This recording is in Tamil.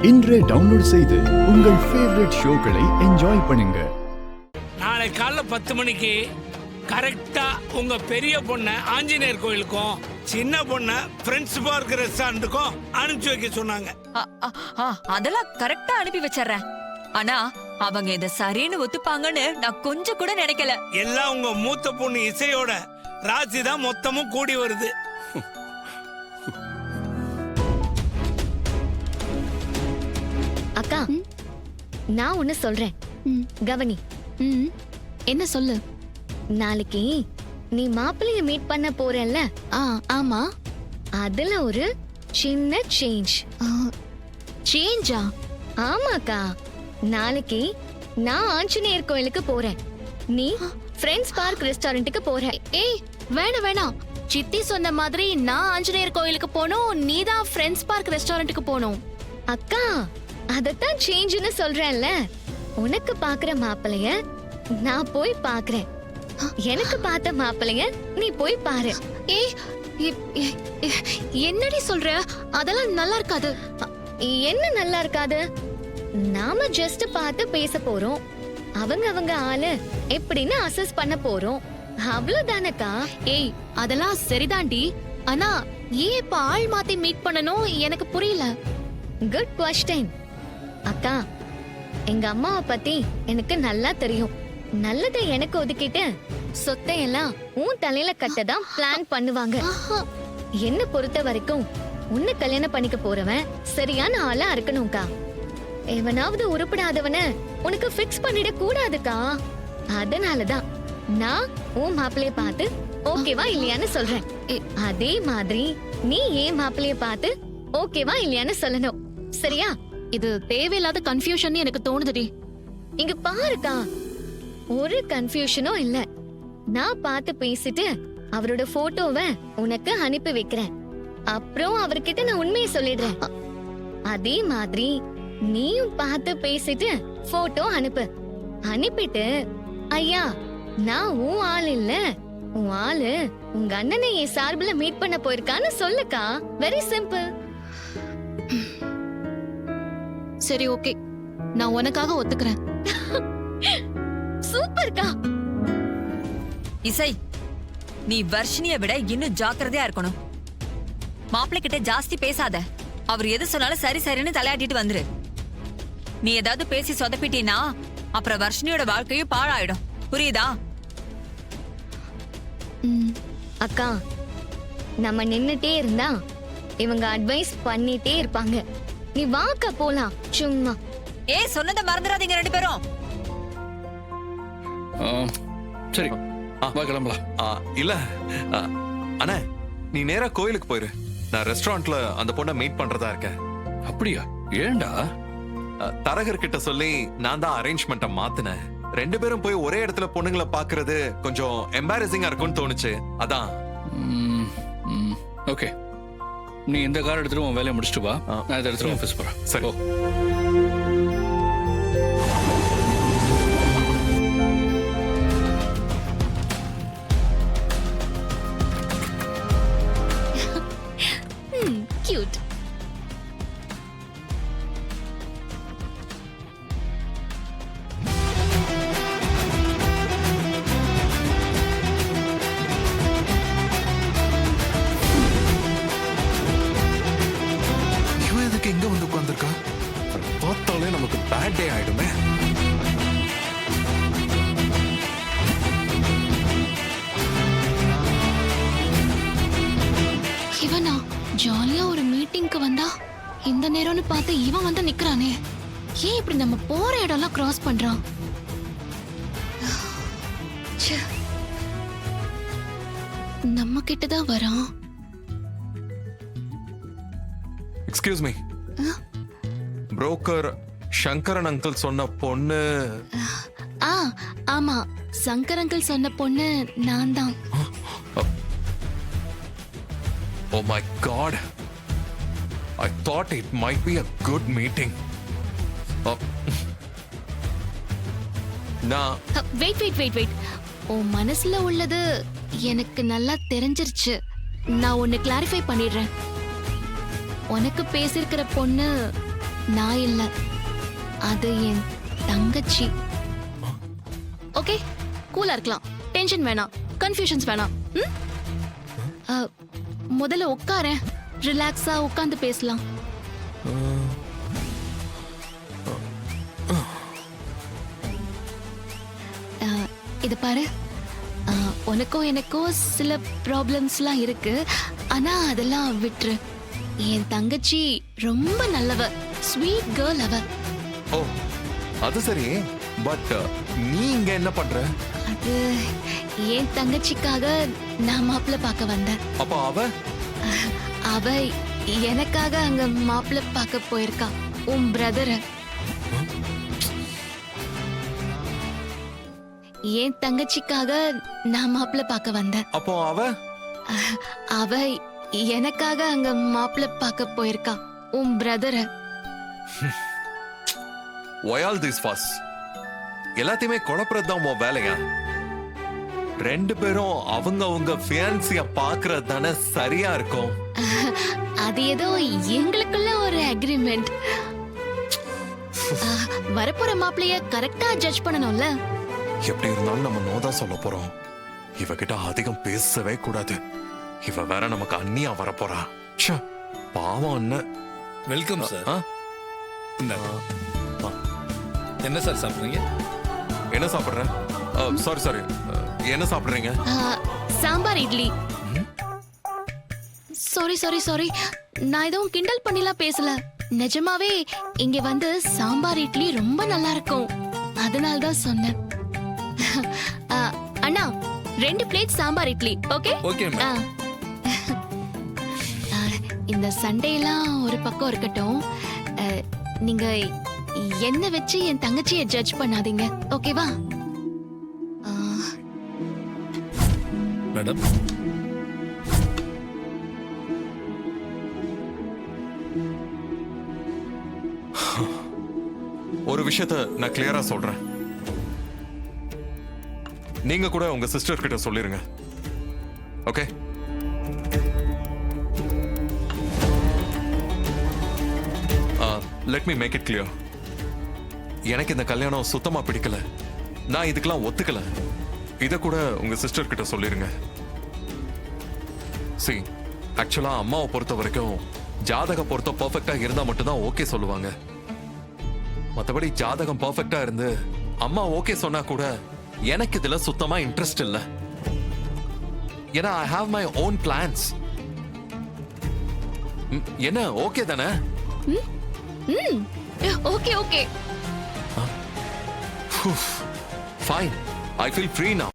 இன்றே டவுன்லோட் செய்து உங்கள் ஃபேவரட் ஷோக்களை என்ஜாய் பண்ணுங்க. நாளை காலைல 10 மணிக்கு கரெக்டா உங்க பெரிய பொண்ணை ஆஞ்சநேயர் கோயிலுக்கும் சின்ன பொண்ணை ஃப்ரெண்ட்ஸ் பார்க் ரெஸ்டாரண்ட்டுக்கும் அனுப்பிச்சு வைக்க சொன்னாங்க. அதெல்லாம் கரெக்டா அனுப்பி வச்சிடுறேன். ஆனா அவங்க இத சரின்னு ஒத்துப்பாங்கன்னு நான் கொஞ்சம் கூட நினைக்கல. எல்லாம் உங்க மூத்த பொண்ணு இசையோட ராசி தான் மொத்தமும் கூடி வருது. அக்கா, நான் ஒண்ணு சொல்றேன், கவனி. என்ன சொல்லு? நாளைக்கு நீ மாப்பிள்ளைய மீட் பண்ண போறல்ல? ஆமா. அதுல ஒரு சின்ன சேஞ்ச். சேஞ்சா? ஆமாக்கா, நாளைக்கு நான் ஆஞ்சநேயர் கோயிலுக்கு போறேன், நீ ஃப்ரெண்ட்ஸ் பார்க் ரெஸ்டாரண்ட்டுக்கு போற. ஏய், வேணாம் வேணாம். சித்தி சொன்ன மாதிரி நான் ஆஞ்சநேயர் கோயிலுக்கு போகணும், நீதான் ஃப்ரெண்ட்ஸ் பார்க் ரெஸ்டாரண்ட்டுக்கு போகணும். அக்கா, அதத்தான் சேஞ்சுன்னு சொல்றேன்ல. உனக்கு பாக்குற மாப்பிளைய நான் போய் பாக்குறேன், எனக்கு பார்த்த மாப்பிளைய நீ போய் பாரு. ஏய், என்னடி சொல்ற? அதெல்லாம் நல்லா இருக்காது. என்ன நல்லா இருக்காது? நாம ஜஸ்ட் பார்த்து பேச போறோம், அவங்க ஆளு எப்படின்னு அசஸ் பண்ண போறோம், அவ்வளவுதானக்கா. ஏய், அதெல்லாம் சரிதாண்டி. ஆனா ஏன் இப்ப ஆள் மாத்தி மீட் பண்ணணும் எனக்கு புரியல. Good question. அக்கா, எங்க அம்மாவை பத்தி எனக்கு நல்லா தெரியும். நல்லதை எனக்கு ஒதுக்கிட்டு சொத்தை எல்லாம் உன் தலையில கட்டதான் பிளான் பண்ணுவாங்க. என்ன பொறுத்த வரைக்கும் உன்னை கல்யாணம் பண்ணிக்க போறவன் சரியான ஆளா இருக்கணும்க்கா. எவனாவது உருப்படாதவன உனக்கு ஃபிக்ஸ் பண்ணிட கூடாதுக்கா. அதனாலதான் நான் உன் மாப்பிளைய பார்த்து ஓகேவா இல்லையான்னு சொல்றேன். அதே மாதிரி நீ ஏன் மாப்பிளைய பார்த்து ஓகேவா இல்லையான்னு சொல்லணும், சரியா? இது தேவையில்லாத கன்ஃபியூஷன் எனக்கு தோணுதுடி. இங்க பாருக்கா, ஒரு கன்ஃபியூஷனும் இல்ல. நான் பார்த்து பேசிட்டு அவரோட போட்டோவை உனக்கு அனுப்பி வைக்கிறேன். அப்புறம் அவர்கிட்ட நான் உண்மையை சொல்லிடுறேன். அதே மாதிரி நீயும் பார்த்து பேசிட்டு போட்டோ அனுப்பு. அனுப்பிட்டு, ஐயா நான் உன் ஆள் இல்ல, உன் ஆளு உங்க அண்ணனை என் சார்பில் மீட் பண்ண போயிருக்கான்னு சொல்லுக்கா. Very simple. சரி, ஓகே, நான் உனக்காக ஒத்துக்கிறேன். சூப்பர்க்கா. இசை, நீ வர்ஷினிய விட இன்னும் ஜாக்கிரதையா இருக்கணும். மாப்பிள்ளை கிட்ட ஜாஸ்தி பேசாத. அவர் எது சொன்னாலும் சரி சரின்னு தலையாட்டிட்டு வந்துரு. நீ ஏதாவது பேசி சொதப்பிட்டீனா அப்புறம் வர்ஷினியோட வாழ்க்கையும் பாழாயிடும், புரியுதா? அக்கா, நம்ம நின்னுட்டே இருந்தா இவங்க அட்வைஸ் பண்ணிட்டே இருப்பாங்க. நீ வாக்க போலாம் சும்மா. சொன்னதை மறந்துடாதீங்க ரெண்டு பேரும். சரி, வா கிளம்பலாம். இல்ல அண்ணா, நீ நேரா கோயிலுக்கு போயிரு. நான் ரெஸ்டாரண்ட்ல அந்த பொண்ணை மீட் பண்றதா இருக்கேன். அப்படியா? ஏண்டா? தரகர் கிட்ட சொல்லி நான் தான் அரேஞ்ச்மெண்ட்டை மாத்தினேன். ரெண்டு பேரும் போய் ஒரே இடத்துல பொண்ணுங்களை பாக்குறது கொஞ்சம் எம்பாரசிங்கா இருக்கும்னு தோணுச்சு, அதான். ஓகே, நீ இந்த கார் எடுத்துட்டு உன் வேலையை முடிச்சுட்டு வா. நான் இதை எடுத்துட்டு ஆஃபீஸ் போறேன். சரி. கியூட். இவன் எதுக்கு எங்க வந்து உட்கார்ந்திருக்கா? பார்த்தாலே நமக்கு பேட் டே ஆயிடுமே. இவனா ஜாலியா ஒரு மீட்டிங்க்கு வந்தா இந்த நேரம்னு பார்த்து இவன் வந்து நிக்கிறானே. ஏன் இப்படி நம்ம போற இடம்லாம் கிராஸ் பண்றான்? ச்சே. நம்ம கிட்டதான் வரான். Excuse me, broker Sankaran uncle சொன்ன பொண்ணு? ஆமா, சங்கர் அங்கிள் சொன்ன பொண்ணு நான் தான். Oh my God, I thought it might be a good meeting. நான் வெயிட். உன் மனசுல உள்ளது எனக்கு நல்லா தெரிஞ்சிருச்சு. நான் ஒன்னு கிளாரிஃபை பண்ணிடுறேன். உனக்கு பேசிருக்கிற பொண்ணு நான் இல்ல, அது என் தங்கச்சி. ஓகே, கூலா இருக்கலாம், டென்ஷன் வேணாம், கன்ஃபியூஷன்ஸ் வேணாம். ம்? முதல்ல உட்காரேன், ரிலாக்ஸா உட்காந்து பேசலாம். இது பாரு, உனக்கும் எனக்கும் சில ப்ராப்ளம்ஸ்லாம் இருக்கு, ஆனா அதெல்லாம் விட்டுரு. என் தங்கச்சி ரொம்ப நல்லவ, ஸ்வீட் கேர்ள் அவ. ஓ அது சரி, பட் நீ இங்க என்ன பண்ற? அது என் தங்கச்சிக்காக நான் மாப்பிள்ளை பார்க்க வந்தேன். அப்ப அவ அவ எனக்காக அங்க மாப்பிள்ளை பார்க்க போயிருக்கா, உன் பிரதரை. என் தங்கச்சிக்காக நான் மாப்பிள்ளை பார்க்க வந்தேன். அப்போ அவ எனக்காக அங்க மாப்பிள்ளை பார்க்க போயிருக்கா, உன் பிரதரை. why all this fuss? எல்லாத்தையுமே குழப்பறது தான் உன் வேலையா? ரெண்டு பேரும் அவங்க ஃபியான்சிய பாக்குறது தானே சரியா இருக்கும். அது ஏதோ எங்களுக்குள்ள ஒரு அக்ரிமெண்ட். வரப்போற மாப்பிள்ளைய கரெக்டா ஜட்ஜ் பண்ணணும்ல. எப்படி இருந்தாலும் நம்ம நோதான் சொல்ல போறோம். இவகிட்ட அதிகம் பேசவே கூடாது. இவ வேற நமக்கு அண்ணியா வரப்போறா. ச்சே, பாவம் அண்ணன். Welcome sir. ஆ? என்ன சார் சாப்பிடுறீங்க? என்ன சாப்பிடுற? சாரி என்ன சாப்பிடுறீங்க? சாம்பார் இட்லி. சாரி, நான் எதுவும் கிண்டல் பண்ணிலாம் பேசல. நிஜமாவே இங்க வந்து சாம்பார் இட்லி ரொம்ப நல்லா இருக்கும், அதனால தான் சொன்னேன். அண்ணா, 2 plate sambar idli. Okay okay ma'am. இந்த சண்டேலாம் ஒரு பக்கம் இருக்கட்டும், நீங்க என்ன வச்சு என் தங்கச்சியை ஜட்ஜ் பண்ணாதீங்க, ஓகேவா? மேடம், ஒரு விஷயத்த நான் கிளியரா சொல்றேன். நீங்க கூட உங்க சிஸ்டர் கிட்ட சொல்லிருங்க. Okay? Let me make it clear. எனக்கு இந்த கல்யாணம் சுத்தமா பிடிக்கல. நான் இதுக்கெல்லாம் ஒத்துக்கல. இத கூட உங்க சிஸ்டர் கிட்ட சொல்லிருங்க. See, ஆக்சுவலா அம்மாவை பொறுத்த வரைக்கும் ஜாதக பொறுத்த பர்ஃபெக்டா இருந்தா மட்டும்தான் ஓகே சொல்லுவாங்க. மத்தபடி ஜாதகம் பர்ஃபெக்டா இருந்து அம்மா ஓகே சொன்னா கூட எனக்கு இதுல சுத்தமா இன்ட்ரெஸ்ட் இல்ல. ஏன்னா I have my own plans. என்ன ஓகே தானே? Okay fine, I feel free நவ.